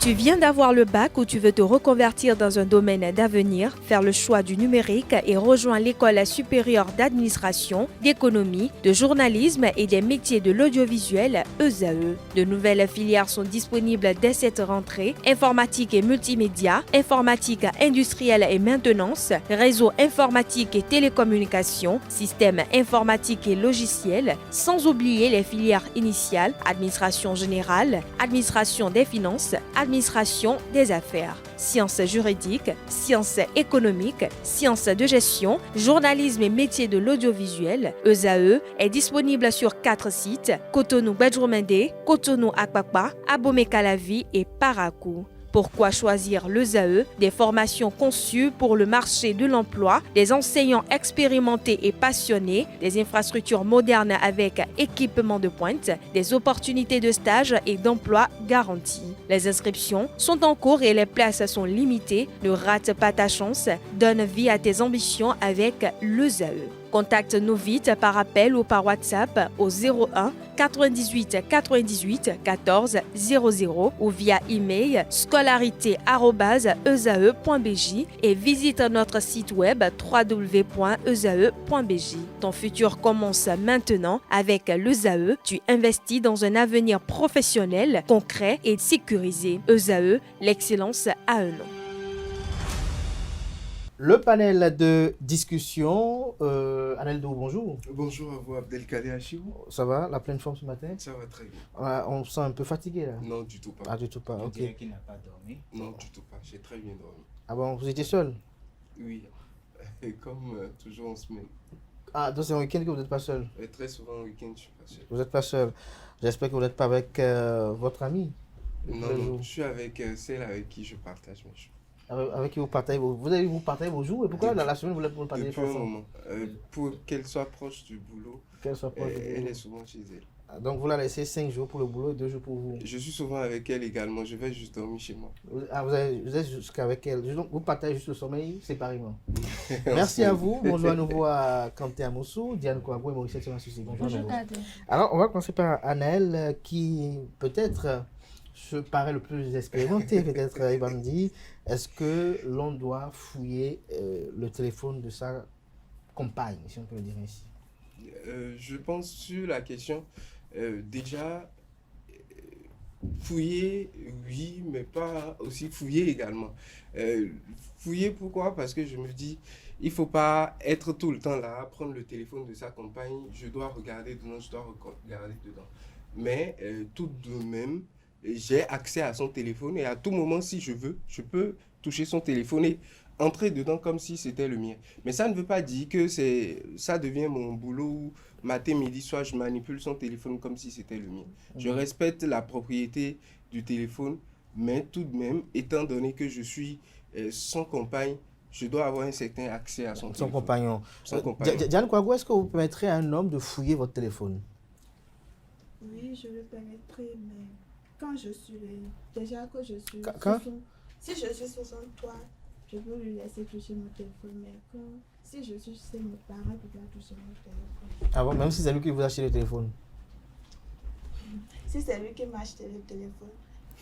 Tu viens d'avoir le bac ou tu veux te reconvertir dans un domaine d'avenir, faire le choix du numérique et rejoindre l'école supérieure d'administration, d'économie, de journalisme et des métiers de l'audiovisuel ESAE. De nouvelles filières sont disponibles dès cette rentrée: informatique et multimédia, informatique industrielle et maintenance, réseau informatique et télécommunications, système informatique et logiciel, sans oublier les filières initiales: administration générale, administration des finances, administration des affaires, sciences juridiques, sciences économiques, sciences de gestion, journalisme et métiers de l'audiovisuel. ESAE est disponible sur 4 sites: Cotonou-Bedroumendé, Cotonou-Akpakpa, Abomey-Calavi et Parakou. Pourquoi choisir l'ESAE? Des formations conçues pour le marché de l'emploi, des enseignants expérimentés et passionnés, des infrastructures modernes avec équipement de pointe, des opportunités de stage et d'emploi garanties. Les inscriptions sont en cours et les places sont limitées. Ne rate pas ta chance. Donne vie à tes ambitions avec l'ESAE. Contacte-nous vite par appel ou par WhatsApp au 01 98 98 14 00 ou via email scolarité@esae.bj et visite notre site web www.esae.bj. Ton futur commence maintenant avec l'ESAE. Tu investis dans un avenir professionnel, concret et sécurisé. ESAE, l'excellence à un nom. Le panel de discussion, Aneldo, bonjour. Bonjour à vous, Abdelkader Achibou. Ça va, la pleine forme ce matin? Ça va très bien. On se sent un peu fatigué là? Non, du tout pas. Ah, du tout pas, On ok. dirait qu'il n'a pas dormi. Non, du tout pas. J'ai très bien dormi. Ah bon, vous étiez seul? Oui. Et comme toujours en semaine. Ah, donc c'est un week-end que vous n'êtes pas seul? Et très souvent en week-end, je suis pas seul. Vous n'êtes pas seul. J'espère que vous n'êtes pas avec votre ami. Non, non, je suis avec celle avec qui je partage mes choses. Avec qui vous partagez vous partagez vos jours, et pourquoi dans la semaine vous voulez partager Depuis un moment. Pour qu'elle soit proche du boulot, Qu'elle soit proche du elle boulot. est souvent chez elle. Donc vous la laissez 5 jours pour le boulot et 2 jours pour vous. Je suis souvent avec elle également. Je vais juste dormir chez moi. Vous êtes jusqu'avec elle. Donc vous partagez juste le sommeil séparément. Merci à vous. Bonjour à nouveau à Kanté Amoussou, Diane Kouabou et Maurice Souci. Bonjour à nouveau. Alors on va commencer par Anaël qui peut-être se paraît le plus expérimenté. Peut-être il va me dire, est-ce que l'on doit fouiller le téléphone de sa compagne, si on peut le dire ainsi? Je pense sur la question, déjà, fouiller, oui, mais pas aussi fouiller également. Fouiller, pourquoi? Parce que je me dis, il ne faut pas être tout le temps là, prendre le téléphone de sa compagne, je dois regarder dedans, je dois regarder dedans. Mais tout de même, j'ai accès à son téléphone et à tout moment, si je veux, je peux toucher son téléphone et entrer dedans comme si c'était le mien. Mais ça ne veut pas dire que ça devient mon boulot où matin, midi, soir, je manipule son téléphone comme si c'était le mien. Je respecte la propriété du téléphone, mais tout de même, étant donné que je suis son compagne, je dois avoir un certain accès à son téléphone. Compagnon. Son compagnon. Diane Kouabou, est-ce que vous permettrez à un homme de fouiller votre téléphone? Oui, je le permettrai, mais quand je suis déjà que je suis Quand? si je suis sur son toit, je peux lui laisser toucher mon téléphone, mais si je suis chez mes parents, je peux pas toucher mon téléphone. Ah bon, même si c'est lui qui vous a acheté le téléphone? Si c'est lui qui m'a acheté le téléphone,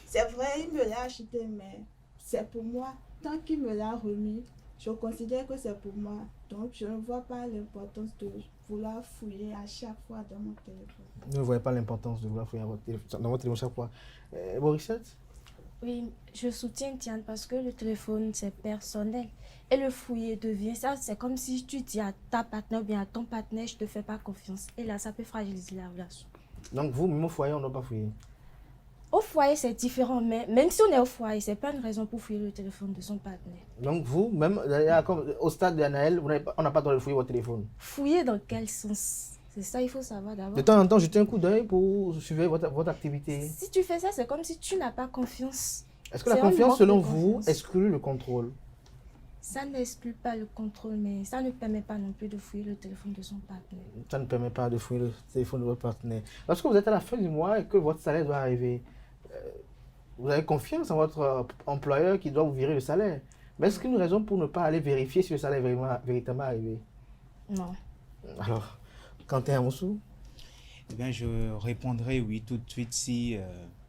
c'est vrai, il me l'a acheté, mais c'est pour moi. Tant qu'il me l'a remis, je considère que c'est pour moi. Donc, je ne vois pas l'importance de vouloir fouiller à chaque fois dans mon téléphone. Vous ne voyez pas l'importance de vouloir fouiller dans votre téléphone chaque fois. Morissette? Oui, je soutiens Tiane parce que le téléphone, c'est personnel. Et le fouiller devient ça, c'est comme si tu dis à ta partenaire ou bien à ton partenaire, je ne te fais pas confiance. Et là, ça peut fragiliser la relation. Donc vous, même au foyer, on ne doit pas fouiller? Au foyer, c'est différent, mais même si on est au foyer, ce n'est pas une raison pour fouiller le téléphone de son partenaire. Donc vous, même comme au stade d'Anaël, on n'a pas le droit de fouiller votre téléphone? Fouiller dans quel sens? C'est ça, il faut savoir d'abord. De temps en temps, jetez un coup d'œil pour suivre votre activité. Si tu fais ça, c'est comme si tu n'as pas confiance. Est-ce que la C'est un confiance, manque selon de vous, confiance. exclut le contrôle? Ça n'exclut pas le contrôle, mais ça ne permet pas non plus de fouiller le téléphone de son partenaire. Ça ne permet pas de fouiller le téléphone de votre partenaire. Lorsque vous êtes à la fin du mois et que votre salaire doit arriver, vous avez confiance en votre employeur qui doit vous virer le salaire. Mais est-ce qu'il y a une raison pour ne pas aller vérifier si le salaire est véritablement arrivé? Non. Alors, Kanté Amoussou? Eh bien, je répondrai oui tout de suite si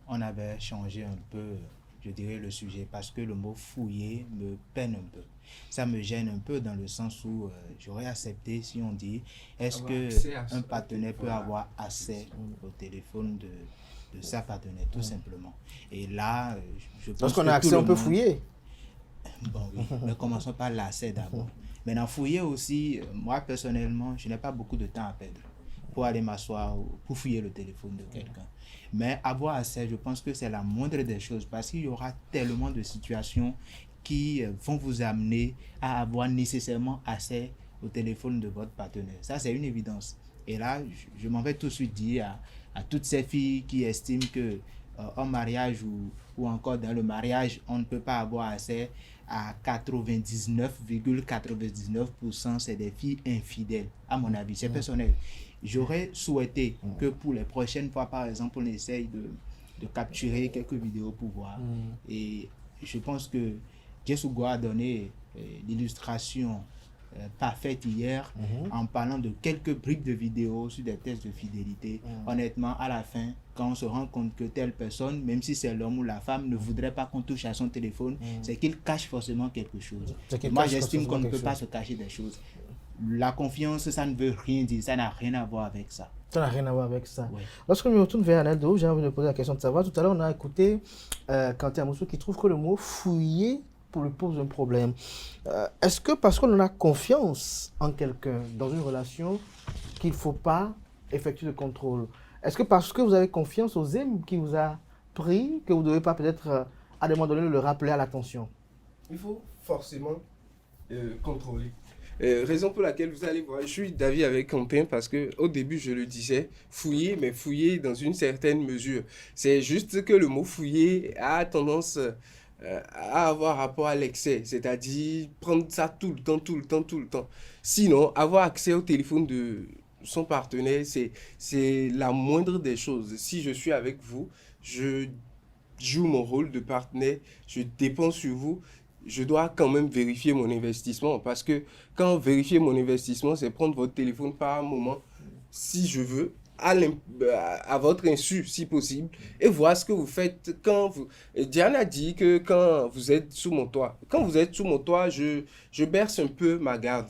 on avait changé un peu je dirais, le sujet, parce que le mot fouiller me peine un peu. Ça me gêne un peu dans le sens où j'aurais accepté si on dit, est-ce qu'un partenaire peut avoir accès au téléphone de sa partenaire, tout simplement. Et là, je pense lorsqu'on a accès, on peut fouiller. Bon, oui, mais commençons par l'accès d'abord. Maintenant, fouiller aussi, moi personnellement, je n'ai pas beaucoup de temps à perdre pour aller m'asseoir, pour fouiller le téléphone de quelqu'un. Mais avoir accès, je pense que c'est la moindre des choses, parce qu'il y aura tellement de situations qui vont vous amener à avoir nécessairement accès au téléphone de votre partenaire. Ça, c'est une évidence. Et là, je m'en vais tout de suite dire à toutes ces filles qui estiment que en mariage ou encore dans le mariage, on ne peut pas avoir accès à 99,99%, c'est des filles infidèles, à mon avis, c'est personnel. J'aurais souhaité que pour les prochaines fois, par exemple, on essaye de capturer quelques vidéos pour voir. Et je pense que Jessugo a donné l'illustration parfaite hier en parlant de quelques briques de vidéos sur des tests de fidélité. Honnêtement, à la fin, quand on se rend compte que telle personne, même si c'est l'homme ou la femme, ne voudrait pas qu'on touche à son téléphone, c'est qu'il cache forcément quelque chose. Moi, j'estime qu'on ne peut pas se cacher des choses. La confiance, ça ne veut rien dire, ça n'a rien à voir avec ça. Ça n'a rien à voir avec ça. Ouais. Lorsque je me retourne vers Anaël Dehou, j'ai envie de poser la question de savoir. Tout à l'heure, on a écouté Kanté Amoussou qui trouve que le mot fouiller pour lui pose un problème. Est-ce que parce qu'on en a confiance en quelqu'un dans une relation qu'il ne faut pas effectuer de contrôle? Est-ce que parce que vous avez confiance aux aimes qui vous a pris, que vous ne devez pas peut-être à un moment donné le rappeler à l'attention? Il faut forcément contrôler. Raison pour laquelle vous allez voir, je suis d'avis avec Quentin parce qu'au début je le disais, fouiller, mais fouiller dans une certaine mesure. C'est juste que le mot fouiller a tendance à avoir rapport à l'excès, c'est-à-dire prendre ça tout le temps. Sinon, avoir accès au téléphone de son partenaire, c'est la moindre des choses. Si je suis avec vous, je joue mon rôle de partenaire, je dépends sur vous. Je dois quand même vérifier mon investissement parce que quand vérifier mon investissement, c'est prendre votre téléphone par moment, si je veux, à votre insu, si possible, et voir ce que vous faites quand vous... Diane a dit que quand vous êtes sous mon toit, je berce un peu ma garde.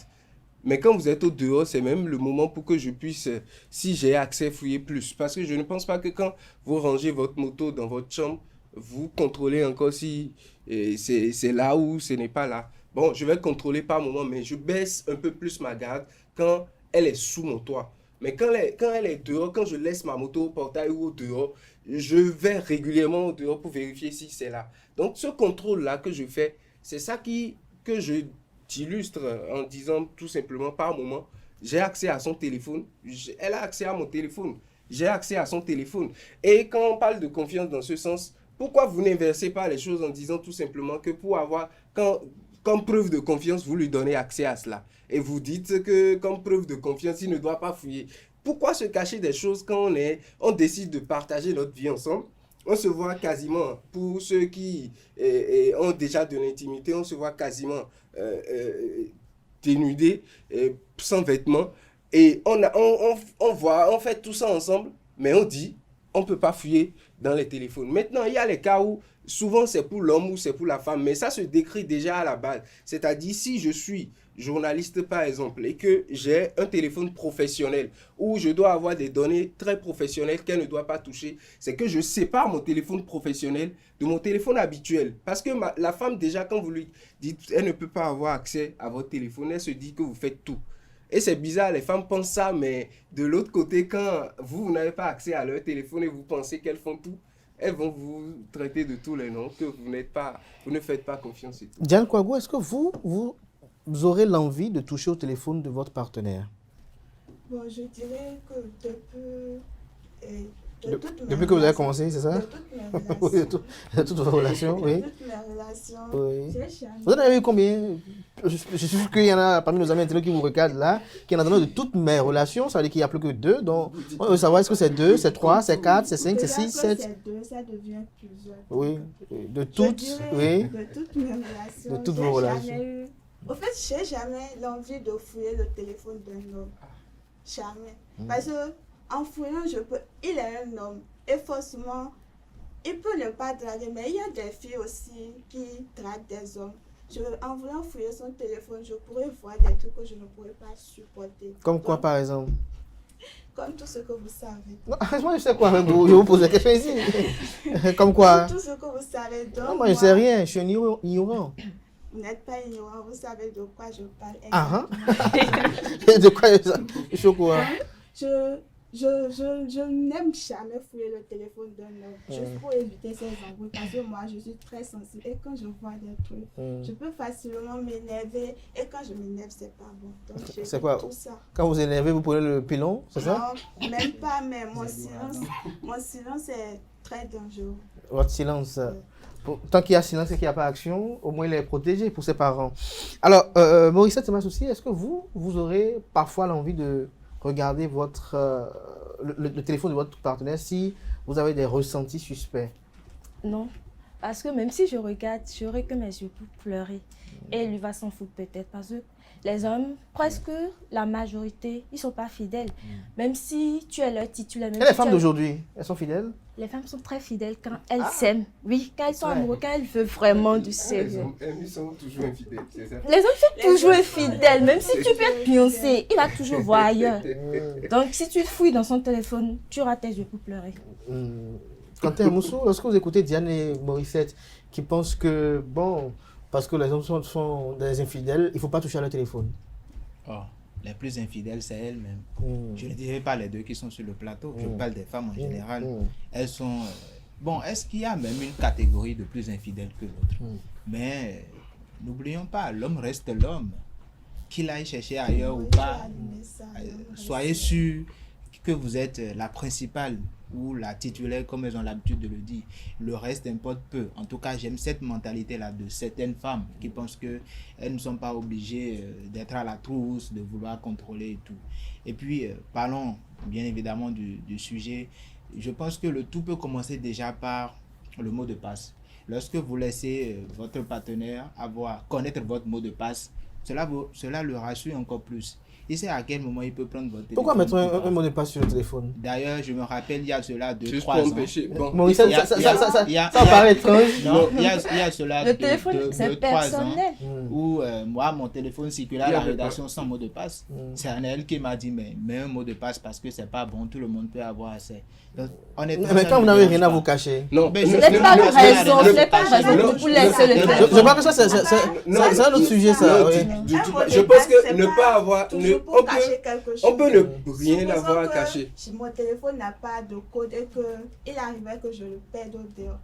Mais quand vous êtes au dehors, c'est même le moment pour que je puisse, si j'ai accès, fouiller plus. Parce que je ne pense pas que quand vous rangez votre moto dans votre chambre, vous contrôlez encore si c'est là ou ce n'est pas là. Bon, je vais contrôler par moment, mais je baisse un peu plus ma garde quand elle est sous mon toit. Mais quand elle est dehors, quand je laisse ma moto au portail ou au dehors, je vais régulièrement au dehors pour vérifier si c'est là. Donc, ce contrôle-là que je fais, c'est ça que je t'illustre en disant tout simplement par moment, j'ai accès à son téléphone, elle a accès à mon téléphone, j'ai accès à son téléphone. Et quand on parle de confiance dans ce sens, pourquoi vous n'inversez pas les choses en disant tout simplement que pour avoir, comme preuve de confiance, vous lui donnez accès à cela. Et vous dites que comme preuve de confiance, il ne doit pas fouiller. Pourquoi se cacher des choses quand on décide de partager notre vie ensemble? On se voit quasiment, pour ceux qui ont déjà de l'intimité, on se voit quasiment dénudés, sans vêtements. Et on fait tout ça ensemble, mais on dit, on ne peut pas fouiller dans les téléphones. Maintenant, il y a les cas où souvent c'est pour l'homme ou c'est pour la femme, mais ça se décrit déjà à la base. C'est-à-dire, si je suis journaliste par exemple et que j'ai un téléphone professionnel où je dois avoir des données très professionnelles qu'elle ne doit pas toucher, c'est que je sépare mon téléphone professionnel de mon téléphone habituel. Parce que la femme, déjà, quand vous lui dites elle ne peut pas avoir accès à votre téléphone, elle se dit que vous faites tout. Et c'est bizarre, les femmes pensent ça, mais de l'autre côté, quand vous n'avez pas accès à leur téléphone et vous pensez qu'elles font tout, elles vont vous traiter de tous les noms, que vous ne faites pas confiance et tout. Diane Kouagou, est-ce que vous aurez l'envie de toucher au téléphone de votre partenaire? Bon, je dirais que depuis que vous avez commencé, c'est ça? De toutes mes relations. De toutes vos relations, oui. De toutes mes relations. Oui. J'ai jamais... Vous en avez eu combien? Je suis sûr qu'il y en a parmi nos amis intellectuels qui vous regardent là, qui en a donné de toutes mes relations. Ça veut dire qu'il n'y a plus que 2. Donc, on veut savoir est-ce que c'est 2, c'est 3, c'est 4, c'est 5, c'est 6, 7. C'est 2, ça devient plusieurs. Oui, de toutes, oui. De toutes mes relations. De toutes vos relations. Au fait, je n'ai jamais l'envie de fouiller le téléphone d'un homme. Jamais. Parce que en fouillant, il est un homme. Et forcément, il peut ne pas draguer, mais il y a des filles aussi qui draguent des hommes. En voulant fouiller son téléphone, je pourrais voir des trucs que je ne pourrais pas supporter. Comme quoi, par exemple? Comme tout ce que vous savez. Non, moi, je sais quoi, je vous pose la question ici. Comme quoi? Tout ce que vous savez. Donc, non, moi, je ne sais rien, je suis ignorant. Vous n'êtes pas ignorant, vous savez de quoi je parle. Ah, de quoi je suis au courant? Je n'aime jamais fouiller le téléphone d'un homme, juste pour éviter ces embrouilles, parce que moi je suis très sensible et quand je vois des trucs, je peux facilement m'énerver et quand je m'énerve, c'est pas bon. Donc c'est quoi? Tout ça. Quand vous énervez, vous prenez le pilon, c'est ça? Non, même pas, mais mon silence est très dangereux. Votre silence. Tant qu'il y a silence et qu'il n'y a pas action, au moins il est protégé pour ses parents. Alors, Morissette Massouci, est-ce que vous aurez parfois l'envie de regarder le téléphone de votre partenaire si vous avez des ressentis suspects? Non, parce que même si je regarde, j'aurai que mes yeux pour pleurer. Et lui va s'en foutre peut-être parce que les hommes, presque la majorité, ils ne sont pas fidèles. Même si tu es leur titulaire. Et les femmes d'aujourd'hui, elles sont fidèles? Les femmes sont très fidèles quand elles s'aiment. Oui, quand elles sont amoureuses, quand elles veulent vraiment du sérieux. Elles sont toujours infidèles, c'est ça? Les hommes sont toujours infidèles. Même si tu peux être Beyoncé, il va toujours voir ailleurs. Donc si tu fouilles dans son téléphone, tu auras tes yeux pour pleurer. Quentin Moussou, lorsque vous écoutez Diane et Morissette qui pensent que, bon, parce que les hommes sont des infidèles, il ne faut pas toucher à leur téléphone. Oh, les plus infidèles, c'est elles-mêmes. Je ne dirais pas les deux qui sont sur le plateau, je parle des femmes en général. Elles sont... Bon, est-ce qu'il y a même une catégorie de plus infidèles que l'autre? Mais n'oublions pas, l'homme reste l'homme. Qu'il aille chercher ailleurs ou pas, soyez sûr que vous êtes la principale ou la titulaire, comme elles ont l'habitude de le dire. Le reste importe peu. En tout cas, j'aime cette mentalité-là de certaines femmes qui pensent qu'elles ne sont pas obligées d'être à la trousse, de vouloir contrôler et tout. Et puis, parlons bien évidemment du sujet. Je pense que le tout peut commencer déjà par le mot de passe. Lorsque vous laissez votre partenaire connaître votre mot de passe, cela le rassure encore plus. Il sait à quel moment il peut prendre votre téléphone. Pourquoi mettre un mot de passe sur le téléphone? D'ailleurs, je me rappelle, il y a cela 2-3 ans. Bon. Bon, ça paraît étrange. Non, il y a cela le téléphone, c'est 3 ans personnel. où moi, mon téléphone circulait à la rédaction sans mot de passe. C'est Anaël qui m'a dit, mais mets un mot de passe parce que c'est pas bon, tout le monde peut avoir accès. Donc, mais quand vous n'avez rien à vous cacher. Non, ce n'est pas une raison, ce n'est pas une raison pour laisser le téléphone. Je crois que ça, c'est un autre sujet, ça. Je pense que ne pas avoir... On peut ne rien avoir à cacher. Mon téléphone n'a pas de code et qu'il arriverait que je le perde au dehors.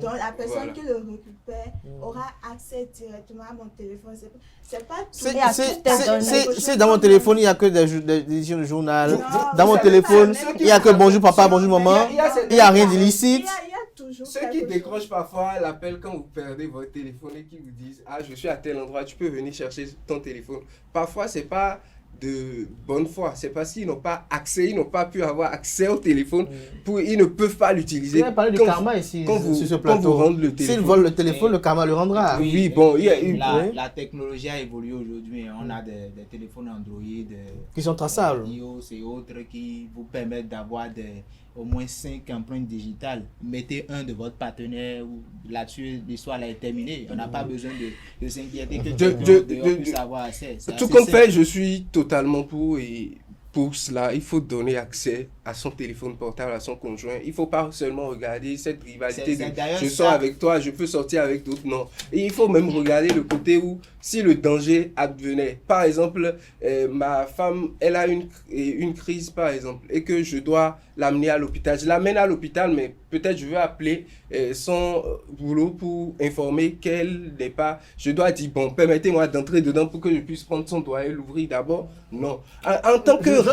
Donc la personne qui le récupère aura accès directement à mon téléphone. C'est pas tout. C'est dans mon téléphone, il n'y a que des éditions de journal. Dans mon téléphone, il n'y a que bonjour papa, bonjour maman. Il n'y a rien d'illicite. Ceux qui décrochent parfois l'appel quand vous perdez votre téléphone et qui vous disent « Ah, je suis à tel endroit, tu peux venir chercher ton téléphone. » Parfois, c'est pas de bonne foi. C'est parce qu'ils n'ont pas accès, ils n'ont pas pu avoir accès au téléphone, ils ne peuvent pas l'utiliser. Vous avez parlé du karma ici, sur ce plateau. Quand vous rendez le téléphone. S'ils volent le téléphone, le karma le rendra. Oui, bon, il y a une... La technologie a évolué aujourd'hui. On a des téléphones Android qui sont traçables. iOS et autres qui vous permettent d'avoir au moins 5 empreintes digitales. Mettez un de votre partenaire là-dessus, l'histoire est terminée. On n'a pas besoin de s'inquiéter que quelqu'un puisse avoir accès. Tout comme fait, je suis totalement pour cela, il faut donner accès à son téléphone portable, à son conjoint. Il ne faut pas seulement regarder cette rivalité de je sors avec toi, je peux sortir avec d'autres. Non. Et il faut même regarder le côté où, si le danger advenait, par exemple, ma femme, elle a une crise, par exemple, et que je dois l'amener à l'hôpital. Je l'amène à l'hôpital, mais peut-être je veux appeler son boulot pour informer qu'elle n'est pas... Je dois dire, bon, permettez-moi d'entrer dedans pour que je puisse prendre son doigt et l'ouvrir d'abord. Non. En tant que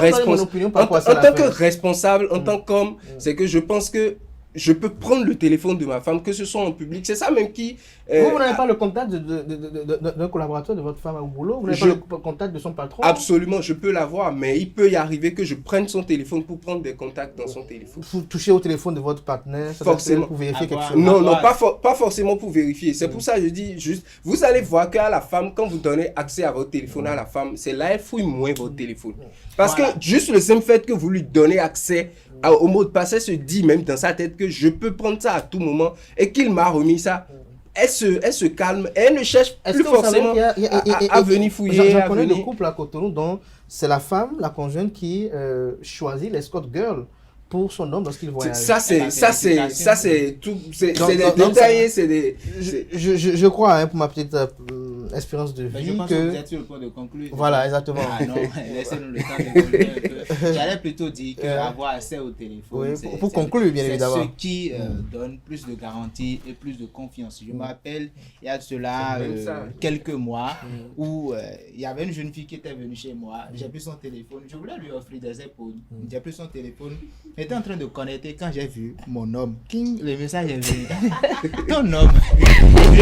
responsable, en tant qu'homme, c'est que je pense que je peux prendre le téléphone de ma femme, que ce soit en public. C'est ça même qui... vous n'avez pas le contact d'un collaborateur de votre femme au boulot? Vous n'avez pas le contact de son patron? Absolument, je peux l'avoir, mais il peut y arriver que je prenne son téléphone pour prendre des contacts dans son téléphone. Pour toucher au téléphone de votre partenaire, forcément. Pour vérifier quelque chose? Non, pas forcément pour vérifier. C'est pour ça que je dis juste, vous allez voir qu'à la femme, quand vous donnez accès à votre téléphone à la femme, c'est là elle fouille moins votre téléphone. Parce que juste le simple fait que vous lui donnez accès au mot de passe, elle se dit même dans sa tête que je peux prendre ça à tout moment et qu'il m'a remis ça. Elle se calme et elle ne cherche plus forcément à venir fouiller. J'en connais le couple à Cotonou dont c'est la femme, la conjointe qui choisit l'escort girl pour son homme lorsqu'il voyage. Ça c'est tout, c'est des détails, c'est des... Je crois, hein, pour ma petite expérience de vie, je pense que vous êtes sur le point de conclure. Voilà, exactement. Ah non, laissez-nous le temps de conclure un peu. J'allais plutôt dire qu'avoir accès au téléphone, oui, pour conclure, bien évidemment. C'est ce qui donne plus de garantie et plus de confiance. Je me rappelle, il y a de cela quelques mois, où il y avait une jeune fille qui était venue chez moi. J'ai pris son téléphone, je voulais lui offrir des épaules. J'ai pris son téléphone. J'étais en train de connecter quand j'ai vu mon homme. King, le message est venu. Ton homme. Je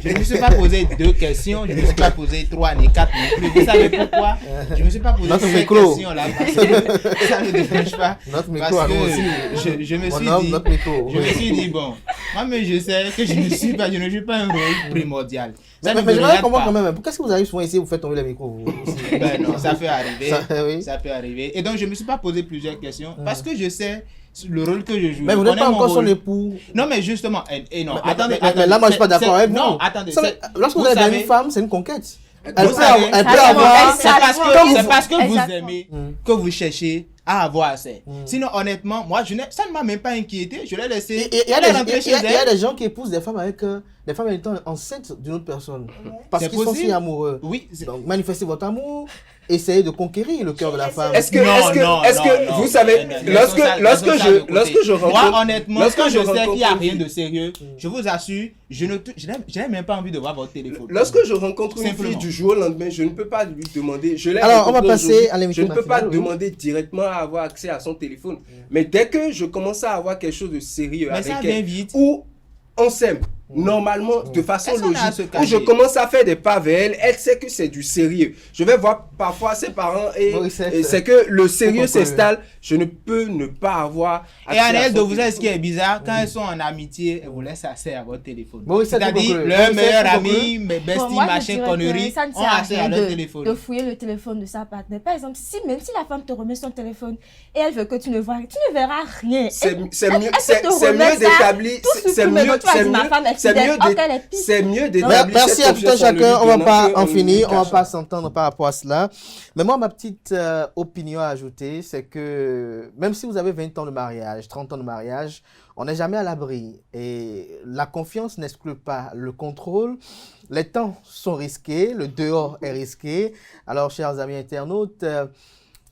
ne me suis pas posé 2 questions, je ne me suis pas posé 3 ni 4 non plus. Vous savez pourquoi? Je ne me suis pas posé 5 questions là parce que ça ne me dérange pas. Notre micro, parce que je me suis dit, bon, moi-même je sais que je ne suis pas un rôle primordial. Mais je comprends quand même. Pourquoi est-ce que vous arrivez souvent ici et vous faites tomber les micros? Ben non, ça peut arriver. Ça peut arriver. Et donc je ne me suis pas posé plusieurs questions parce que je sais le rôle que je joue. Mais vous n'êtes pas encore son époux. Non, mais justement, et non, attendez. Mais là, moi, je suis pas d'accord avec vous. Non, attendez. Lorsque vous avez une femme, c'est une conquête. Elle peut avoir. avoir. C'est parce que vous aimez, que vous cherchez à avoir assez. Sinon, honnêtement, moi, ça ne m'a même pas inquiété. Je l'ai laissé. Il y a des gens qui épousent des femmes avec des femmes étant enceintes d'une autre personne. Parce qu'ils sont si amoureux. Oui. Donc, manifestez votre amour. Essayez de conquérir le cœur de la femme. Est-ce que vous savez, lorsque je rencontre... Moi, honnêtement, quand je sais qu'il n'y a rien de sérieux, je vous assure, je n'ai même pas envie de voir votre téléphone. Lorsque je rencontre une fille du jour au lendemain, je ne peux pas lui demander... Alors, on va passer à l'émission. Je ne peux pas demander directement à avoir accès à son téléphone. Mais dès que je commence à avoir quelque chose de sérieux avec elle, ou on s'aime, normalement, de façon logique, où je commence à faire des pas vers elle, elle sait que c'est du sérieux. Je vais voir parfois ses parents et c'est que le sérieux s'installe. Je ne peux ne pas avoir accès. Et Annelle, de vous savez ce qui est bizarre, quand elles sont en amitié, elles vous laissent accès à votre téléphone. C'est-à-dire, leur meilleur ami, mes besties, machin, conneries, ont accès à leur téléphone. De fouiller le téléphone de sa partenaire. Par exemple, même si la femme te remet son téléphone et elle veut que tu ne vois, tu ne verras rien. C'est mieux d'établir. C'est mieux d'établir. Merci à tout un chacun. On va pas en finir. On va pas s'entendre par rapport à cela. Mais moi, ma petite opinion à ajouter, c'est que même si vous avez 20 ans de mariage, 30 ans de mariage, on n'est jamais à l'abri. Et la confiance n'exclut pas le contrôle. Les temps sont risqués, le dehors est risqué. Alors, chers amis internautes,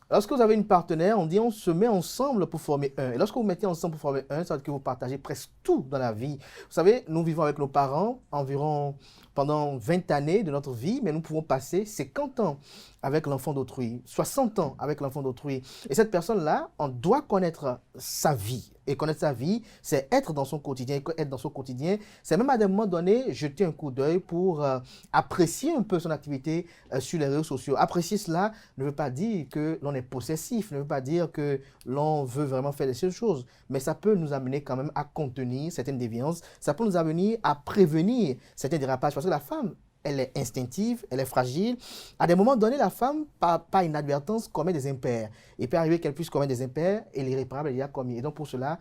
lorsque vous avez une partenaire, on dit on se met ensemble pour former un. Et lorsque vous mettez ensemble pour former un, ça veut dire que vous partagez presque tout dans la vie. Vous savez, nous vivons avec nos parents environ pendant 20 années de notre vie, mais nous pouvons passer 50 ans avec l'enfant d'autrui, 60 ans avec l'enfant d'autrui. Et cette personne-là, on doit connaître sa vie. Et connaître sa vie, c'est être dans son quotidien. Et être dans son quotidien, c'est même à des moments donnés, jeter un coup d'œil pour apprécier un peu son activité sur les réseaux sociaux. Apprécier cela ne veut pas dire que l'on est possessif, ne veut pas dire que l'on veut vraiment faire des choses. Mais ça peut nous amener quand même à contenir certaines déviances. Ça peut nous amener à prévenir certains dérapages. Parce que la femme, elle est instinctive, elle est fragile. À des moments donnés, la femme, par inadvertance, commet des impairs. Il peut arriver qu'elle puisse commettre des impairs et l'irréparable, elle y a commis. Et donc pour cela,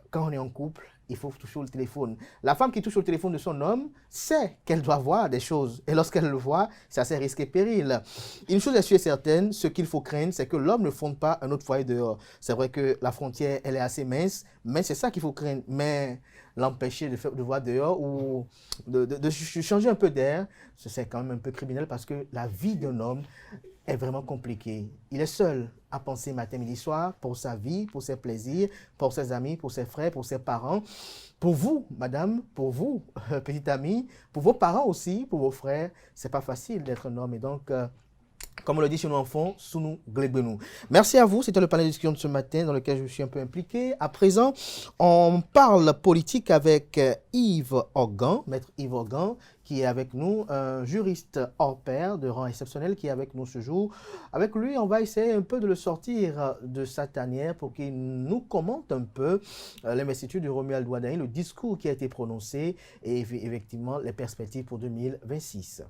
quand on est en couple, il faut toucher au téléphone. La femme qui touche au téléphone de son homme sait qu'elle doit voir des choses. Et lorsqu'elle le voit, c'est assez risqué péril. Une chose est sûre et certaine, ce qu'il faut craindre, c'est que l'homme ne fonde pas un autre foyer dehors. C'est vrai que la frontière, elle est assez mince, mais c'est ça qu'il faut craindre. Mais l'empêcher de voir dehors ou de changer un peu d'air, c'est quand même un peu criminel parce que la vie d'un homme est vraiment compliquée. Il est seul à penser matin, midi, soir pour sa vie, pour ses plaisirs, pour ses amis, pour ses frères, pour ses parents. Pour vous, madame, pour vous, petite amie, pour vos parents aussi, pour vos frères, c'est pas facile d'être un homme. Et donc, comme on le dit chez nos enfants, sous nous, glébez-nous. Merci à vous. C'était le panel de discussion de ce matin dans lequel je suis un peu impliqué. À présent, on parle politique avec Yves Organ, maître Yves Organ, qui est avec nous, un juriste hors pair de rang exceptionnel qui est avec nous ce jour. Avec lui, on va essayer un peu de le sortir de sa tanière pour qu'il nous commente un peu l'investiture de Romuald Ouaddaï, le discours qui a été prononcé et effectivement les perspectives pour 2026.